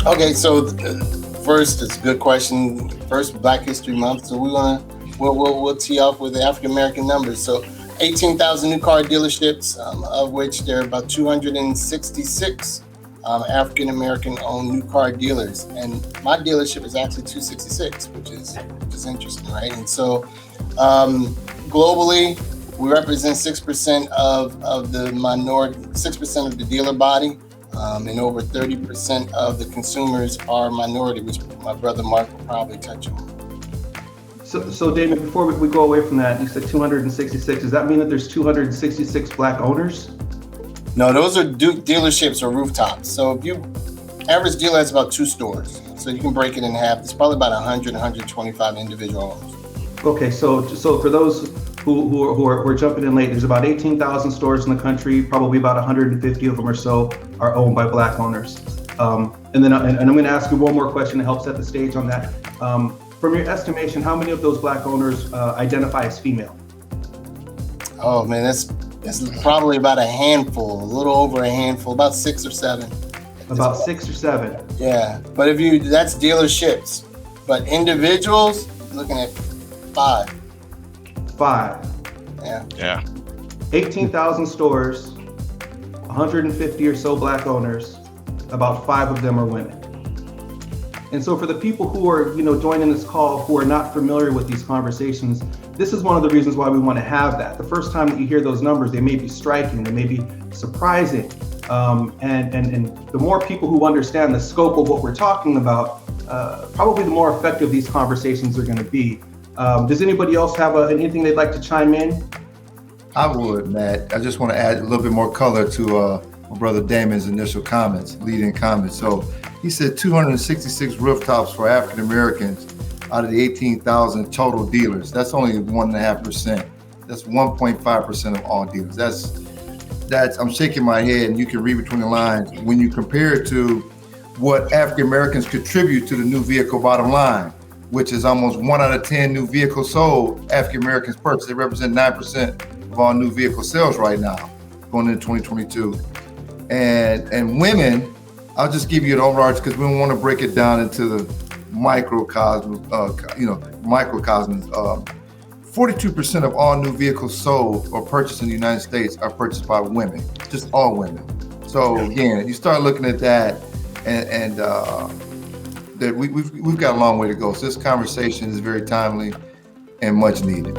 Okay, so first, it's a good question. First, Black History Month, so we'll tee off with the African American numbers. So, 18,000 new car dealerships, of which there are about 266 African American owned new car dealers, and my dealership is actually 266, which is interesting, right? And so, globally, we represent 6% of the minority, 6% of the dealer body. And over 30% of the consumers are minority, which my brother Mark will probably touch on. So Damon, before we go away from that, you said 266. Does that mean that there's 266 Black owners? No, those are dealerships or rooftops. So if average dealer has about 2 stores. So you can break it in half. It's probably about 100, 125 individual owners. Okay, so for those who are jumping in late, there's about 18,000 stores in the country. Probably about 150 of them or so are owned by Black owners. And I'm going to ask you one more question to help set the stage on that. From your estimation, how many of those Black owners identify as female? Oh man, that's probably about a handful, a little over a handful, about 6 or 7. About 6 or 7. Yeah, but that's dealerships, but individuals, looking at 5. 5. Yeah. 18,000 stores, 150 or so Black owners, about 5 of them are women. And so for the people who are, joining this call who are not familiar with these conversations, this is one of the reasons why we want to have that. The first time that you hear those numbers, they may be striking, they may be surprising. And the more people who understand the scope of what we're talking about, probably the more effective these conversations are going to be. Does anybody else have anything they'd like to chime in? I would, Matt. I just want to add a little bit more color to my brother Damon's initial leading comments. So he said 266 rooftops for African Americans out of the 18,000 total dealers. That's only 1.5%. That's 1.5% of all dealers. That's I'm shaking my head, and you can read between the lines when you compare it to what African Americans contribute to the new vehicle bottom line, which is almost 1 out of 10 new vehicles sold, African Americans purchase. They represent 9% of all new vehicle sales right now, going into 2022. And women, I'll just give you an overarch because we don't want to break it down into the microcosms. 42% of all new vehicles sold or purchased in the United States are purchased by women, just all women. So again, you start looking at that, and that we've got a long way to go. So this conversation is very timely and much needed.